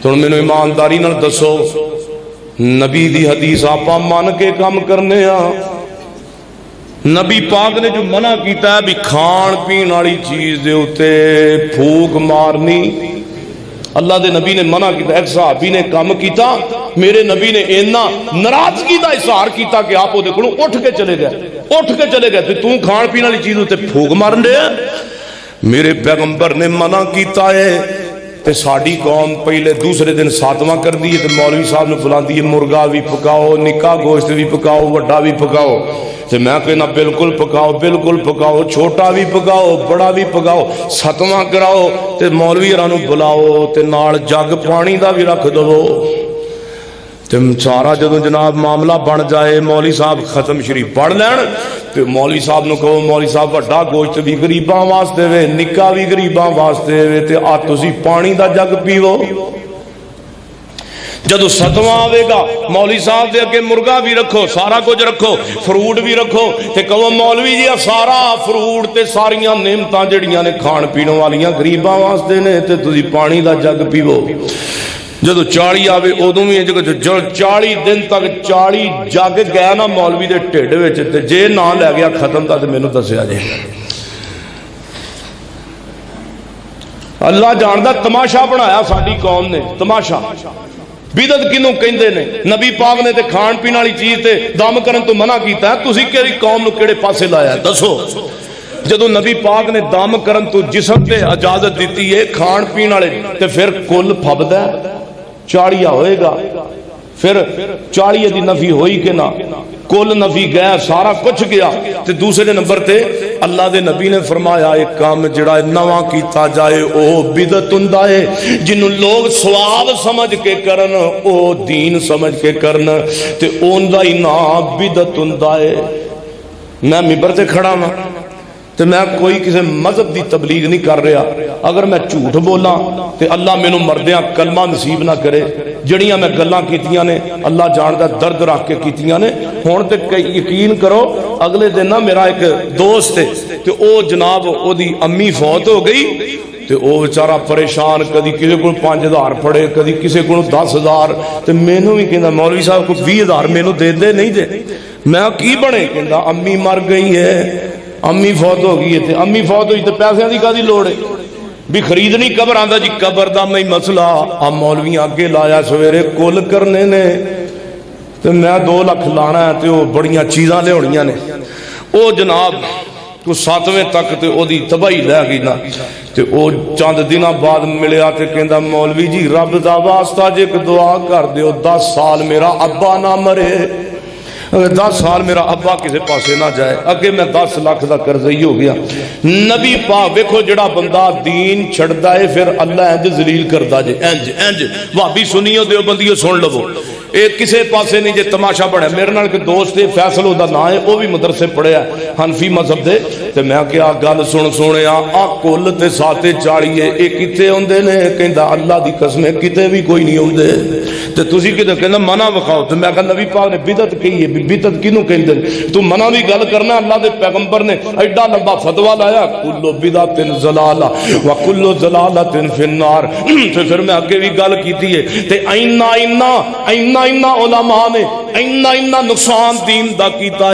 تو مینوں ایمانداری نال دسو نبی دی حدیث آپا من کے کام کرنے ہاں؟ نبی پاک نے جو منع کیتا ہے بھی کھان پین والی چیز دے اوتے پھوک مارنی، اللہ دے نبی نے منع کیتا۔ ایک صحابی نے کام کیتا، میرے نبی نے اینا ناراضگی دا اظہار کیتا کہ آپ دے کولوں اٹھ کے چلے گئے تے تو کھان پین والی چیز اوتے پھوک مارن دے۔ میرے پیغمبر نے منع کیتا ہے تے ساڈی قوم پہلے دوسرے دن ساتواں کر دی تے مولوی صاحب نے بلاندی ہے مرغا بھی پکاؤ، نکا گوشت بھی پکاؤ، وڈا بھی پکاؤ۔ تے میں کہنا بالکل پکاؤ، چھوٹا بھی پکاؤ، بڑا بھی پکاؤ، ساتواں کراؤ تے مولوی رانو بلاؤ تے نال جگ پانی دا بھی رکھ دو۔ تے سارا جدوں جناب معاملہ بن جائے مولوی صاحب ختم شریف پڑھ لین تے مولوی صاحب نو کہو مولوی صاحب وڈا گوشت بھی غریباں واسطے وے، نکا بھی غریباں واسطے وے تے آ تسی پانی دا جگ پیو۔ جدو ستواں آوے گا مولوی صاحب دے اگے مرغا بھی رکھو، سارا کچھ رکھو، فروٹ بھی رکھو تے کہو مولوی جی سارا فروٹ تے ساریاں نعمتاں جڑیاں نے کھان پین والیاں غریباں واسطے نے تے تسی پانی دا جگ پیو۔ جدو 40 آوے ادوں بھی 40 دن تک 40 جگ گیا نا مولوی دے ٹھڈ وچ تے جے نہ لے گیا ختم تا تے مینوں دسیا جے۔ اللہ جاندا تماشا بنایا ساڈی قوم نے، تماشا۔ بدعت کنوں کہندے نے؟ نبی پاک نے تے کھان پین والی چیز تے دم کرن تو منع کیتا ہے، تسی کیڑی قوم نو کیڑے پاسے لایا دسو؟ جدو نبی پاک نے دم کرن تو جسم تے اجازت دیتی ہے کھان پین والے تے پھر کل پھبدا ہے 40 ہوئے گا، پھر 40 دی نفی ہوئی کہ نہ؟ کل نفی گیا، سارا کچھ گیا۔ تے دوسرے نمبر تے اللہ دے نبی نے فرمایا ایک کام جڑا نواں کیتا جائے او بدعت ہوندا ہے، جنوں لوگ ثواب سمجھ کے کرن او دین سمجھ کے کرن تے اوندا ہی نام بدعت ہوندا ہے۔ میں منبر تے کھڑا ہاں تے میں کوئی کسی مذہب دی تبلیغ نہیں کر رہا، اگر میں جھوٹ بولاں تے اللہ مینوں مردیاں کلمہ نصیب نہ کرے۔ جڑیاں میں گلاں کیتیاں نے اللہ جاندا درد رکھ کے کیتیاں نے۔ ہن تے یقین کرو اگلے دن نا میرا ایک دوست ہے تے او جناب او دی امی فوت ہو گئی تے او بیچارہ پریشان، کدی کسی کو 5000 پڑے، کدی کسی کو 10000 تے مینوں بھی کہندا مولوی صاحب کو 20000 مینوں دے دے، نہیں دے۔ میں کی بنے؟ کہندا امی مر گئی ہے، امی فوت ہو گئی ہے تے امی فوت ہوئی تے پیسے دی کدی لوڑ ہے بھی خریدنی قبر؟ آندا جی قبر دا میں مسئلہ آ مولوی اگے لایا سویرے کل کرنے نے تے میں 2 لاکھ لانا ہے تے او بڑیاں چیزاں لےونیاں نے۔ او جناب کو 7ویں تک تے او دی تباہی لے گئی نا تے او چند دنوں بعد ملیا تے کہندا مولوی جی رب دا واسطہ جے ایک دعا کر دیو 10 سال میرا ابا نہ مرے، 10 سال میرا ابا کسی پاسے نہ جائے۔ اگے میں 10 لاکھ دا قرضی ہو گیا۔ نبی پاک ویکھو جڑا بندہ دین چھڑدا ہے پھر اللہ انج ذلیل کردا جے، انج بھابی سنیو دیوبندیو سن لو، اے کسے پاسے نہیں جے تماشا بڑھا۔ میرے نال کہ دوست ہے فیصل دا نام ہے، وہ بھی مدرسے پڑھیا ہے حنفی مذہب دے تے میں کہا گل سن سونیا آ کل تے 740 اے کتے ہوندے نے؟ کہندا اللہ دی قسم کتے بھی کوئی نہیں ہوندے تے تسی کدے کہندا منع وکھاؤ تے میں کہا نبی پاک نے بدعت کہی ہے، بدعت کینوں کہندے تو منع بھی گل کرنا؟ اللہ دے پیغمبر نے ایڈا لمبا فتویٰ لایا کل بدعت ضلالہ وکل ضلالۃ فی النار۔ تے پھر میں اگے بھی گل کیتی ہے تے اینا علماء نے اینا نقصان دین دا کیتا ہے۔